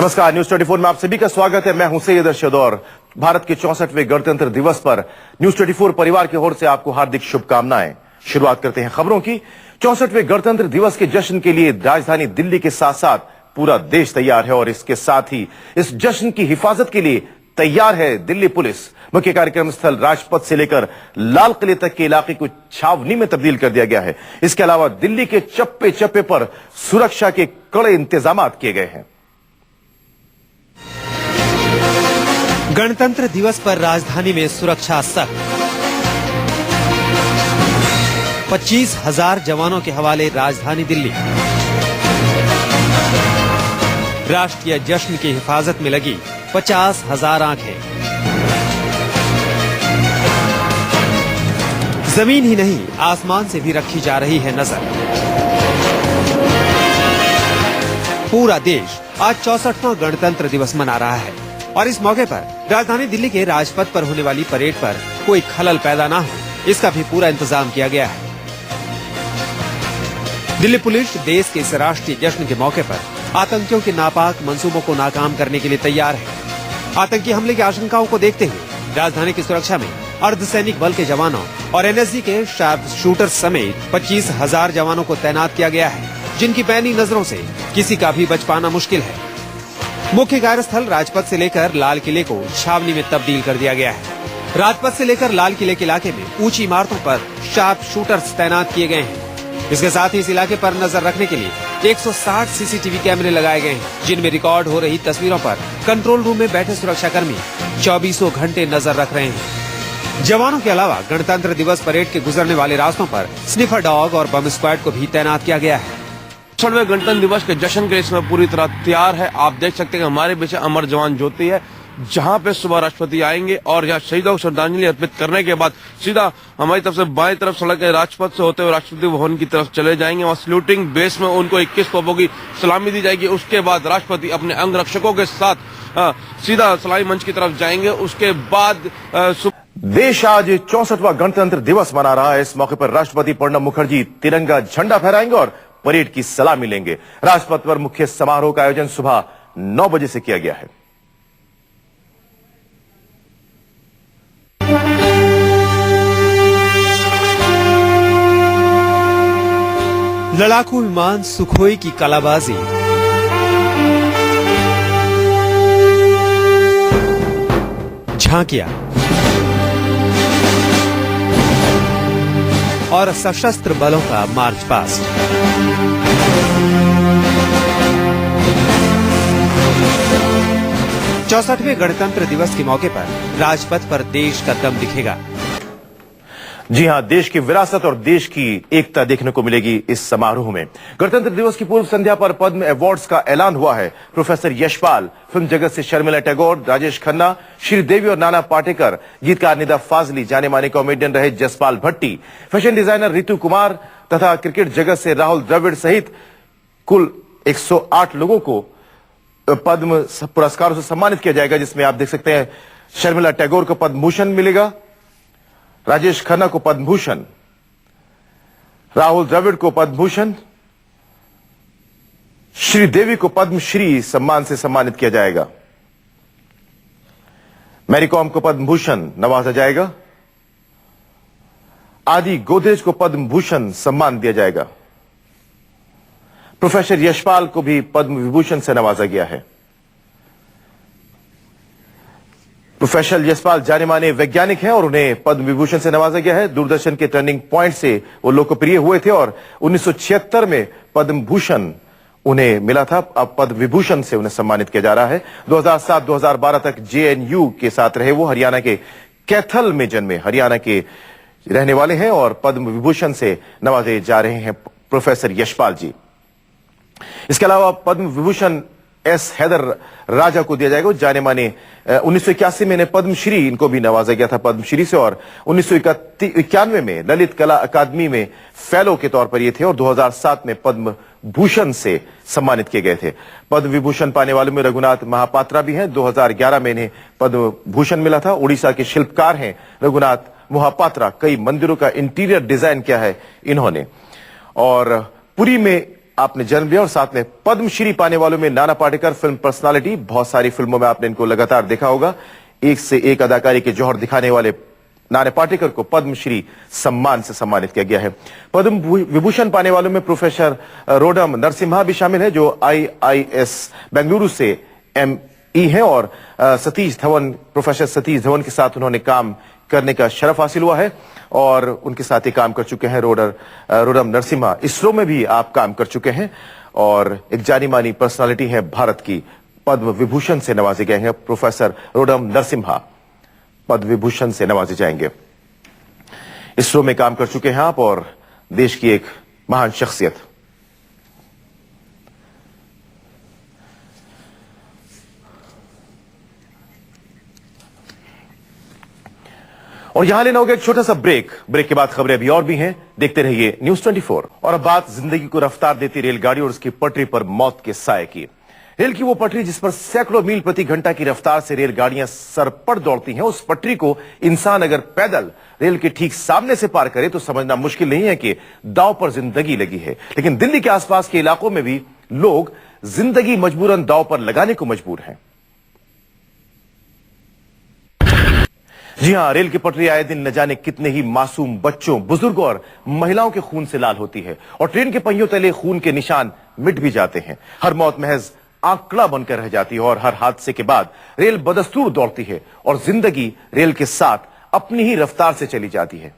नमस्कार, न्यूज 24 में आप सभी का स्वागत है। मैं हूं सैयद अरशद और भारत के 64वें गणतंत्र दिवस पर न्यूज 24 परिवार की ओर से आपको हार्दिक शुभकामनाएं। शुरुआत करते हैं खबरों की। 64वें गणतंत्र दिवस के जश्न के लिए राजधानी दिल्ली के साथ साथ पूरा देश तैयार है और इसके साथ ही इस जश्न की हिफाजत के लिए तैयार है दिल्ली पुलिस। मुख्य कार्यक्रम स्थल राजपथ से लेकर लाल किले तक के इलाके को छावनी में तब्दील कर दिया गया है। इसके अलावा दिल्ली के चप्पे चप्पे पर सुरक्षा के कड़े इंतजाम किए गए हैं। गणतंत्र दिवस पर राजधानी में सुरक्षा सख्त। 25,000 जवानों के हवाले राजधानी दिल्ली। राष्ट्रीय जश्न की हिफाजत में लगी 50,000 आंखें। जमीन ही नहीं, आसमान से भी रखी जा रही है नजर। पूरा देश आज 64वां गणतंत्र दिवस मना रहा है और इस मौके पर राजधानी दिल्ली के राजपथ पर होने वाली परेड पर कोई खलल पैदा ना हो, इसका भी पूरा इंतजाम किया गया है। दिल्ली पुलिस देश के इस राष्ट्रीय जश्न के मौके पर आतंकियों के नापाक मंसूबों को नाकाम करने के लिए तैयार है। आतंकी हमले की आशंकाओं को देखते हुए राजधानी की सुरक्षा में अर्धसैनिक बल के जवानों और एनएसजी के शार्प शूटर समेत 25,000 जवानों को तैनात किया गया है, जिनकी पैनी नजरों से किसी का भी बच पाना मुश्किल है। मुख्य कार्यस्थल राजपथ से लेकर लाल किले को छावनी में तब्दील कर दिया गया है। राजपथ से लेकर लाल किले के इलाके में ऊंची इमारतों पर शार्प शूटर्स तैनात किए गए हैं। इसके साथ ही इस इलाके पर नजर रखने के लिए 160 सीसीटीवी कैमरे लगाए गए हैं, जिनमें रिकॉर्ड हो रही तस्वीरों पर कंट्रोल रूम में बैठे सुरक्षाकर्मी 24 घंटे नजर रख रहे हैं। जवानों के अलावा गणतंत्र दिवस परेड के गुजरने वाले रास्तों पर स्निफर डॉग और बम स्क्वाड को भी तैनात किया गया है। 64वें गणतंत्र दिवस के जश्न के इसमें पूरी तरह तैयार है। आप देख सकते हैं कि हमारे पीछे अमर जवान ज्योति है, जहां पे सुबह राष्ट्रपति आएंगे और यहाँ शहीदों को श्रद्धांजलि अर्पित करने के बाद सीधा हमारी तरफ से बाएं तरफ सड़क है राजपथ से होते हुए राष्ट्रपति भवन की तरफ चले जाएंगे और सैल्यूटिंग बेस में उनको 21 तोपों की सलामी दी जाएगी। उसके बाद राष्ट्रपति अपने अंगरक्षकों के साथ सीधा सलाई मंच की तरफ जाएंगे। उसके बाद देश आज 64वां गणतंत्र दिवस मना रहा है। इस मौके पर राष्ट्रपति प्रणब मुखर्जी तिरंगा झंडा फहराएंगे और परेड की सलामी लेंगे। राजपथ पर मुख्य समारोह का आयोजन सुबह 9 बजे से किया गया है। लड़ाकू विमान सुखोई की कलाबाजी, झांकियां और सशस्त्र बलों का मार्च पास्ट। चौसठवें गणतंत्र दिवस के मौके पर राजपथ पर देश का दम दिखेगा। जी हां, देश की विरासत और देश की एकता देखने को मिलेगी इस समारोह में। गणतंत्र दिवस की पूर्व संध्या पर पद्म अवार्ड्स का ऐलान हुआ है। प्रोफेसर यशपाल, फिल्म जगत से शर्मिला टैगोर, राजेश खन्ना, श्रीदेवी और नाना पाटेकर, गीतकार निदा फाजली, जाने माने कॉमेडियन रहे जसपाल भट्टी, फैशन डिजाइनर रितु कुमार तथा क्रिकेट जगत से राहुल द्रविड़ सहित कुल 108 लोगों को पद्म पुरस्कारों से सम्मानित किया जाएगा, जिसमें आप देख सकते हैं शर्मिला टैगोर को पद्म भूषण मिलेगा, राजेश खन्ना को पद्म भूषण, राहुल द्रविड़ को पद्म भूषण, श्रीदेवी को पद्मश्री सम्मान से सम्मानित किया जाएगा, मैरी कॉम को पद्म भूषण नवाजा जाएगा, आदि गोदरेज को पद्म भूषण सम्मान दिया जाएगा। प्रोफेसर यशपाल को भी पद्म विभूषण से नवाजा गया है। प्रोफेसर यशपाल जाने माने वैज्ञानिक हैं और उन्हें पद्म विभूषण से नवाजा गया है। दूरदर्शन के टर्निंग पॉइंट से वो लोकप्रिय हुए थे और 1976 में पद्म भूषण उन्हें मिला था। अब पद्म विभूषण से उन्हें सम्मानित किया जा रहा है। 2007-2012 तक जेएनयू के साथ रहे वो। हरियाणा के कैथल में जन्मे, हरियाणा के रहने वाले हैं और पद्म विभूषण से नवाजे जा रहे हैं प्रोफेसर यशपाल जी। इसके अलावा पद्म विभूषण एस हैदर राजा को दिया जाएगा। जाने माने 1981 में पद्मश्री इनको भी नवाजा गया था पद्मश्री से और 1991 में ललित कला अकादमी में फेलो के तौर पर ये थे और 2007 में पद्म भूषण से सम्मानित किए गए थे। पद्म विभूषण पाने वालों में रघुनाथ महापात्रा भी हैं। 2011 में इन्हें पद्म भूषण मिला था। उड़ीसा के शिल्पकार हैं रघुनाथ महापात्रा। कई मंदिरों का इंटीरियर डिजाइन किया है इन्होंने और पुरी में आपने जन्म लिया और साथ में पद्मश्री पाने वालों में नाना पाटेकर फिल्म पर्सनालिटी, बहुत सारी फिल्मों में आपने इनको लगातार देखा होगा। एक से एक अदाकारी के जौहर दिखाने वाले नाना पाटेकर को पद्मश्री सम्मान से सम्मानित किया गया है। पद्म विभूषण पाने वालों में प्रोफेसर रोडम नरसिम्हा भी शामिल है, जो IIS बेंगलुरु से ME हैं, और प्रोफेसर सतीश धवन के साथ उन्होंने काम करने का शरफ हासिल हुआ है और उनके साथ ही काम कर चुके हैं रोडम नरसिम्हा। इसरो में भी आप काम कर चुके हैं और एक जानी मानी पर्सनालिटी है भारत की। पद्म विभूषण से नवाजे गए हैं प्रोफेसर रोडम नरसिम्हा, पद्म विभूषण से नवाजे जाएंगे। इसरो में काम कर चुके हैं आप और देश की एक महान शख्सियत। और यहां लेना होगा एक छोटा सा ब्रेक के बाद खबरें अभी और भी हैं, देखते रहिए न्यूज 24। और अब बात जिंदगी को रफ्तार देती रेलगाड़ी और उसकी पटरी पर मौत के साए की। रेल की वो पटरी जिस पर सैकड़ों मील प्रति घंटा की रफ्तार से रेलगाड़ियां सरपट दौड़ती हैं, उस पटरी को इंसान अगर पैदल रेल के ठीक सामने से पार करे तो समझना मुश्किल नहीं है कि दांव पर जिंदगी लगी है। लेकिन दिल्ली के आसपास के इलाकों में भी लोग जिंदगी मजबूरन दांव पर लगाने को मजबूर हैं। जी हां, रेल की पटरी आए दिन न जाने कितने ही मासूम बच्चों, बुजुर्गों और महिलाओं के खून से लाल होती है और ट्रेन के पहियों तले खून के निशान मिट भी जाते हैं। हर मौत महज आंकड़ा बनकर रह जाती है और हर हादसे के बाद रेल बदस्तूर दौड़ती है और जिंदगी रेल के साथ अपनी ही रफ्तार से चली जाती है।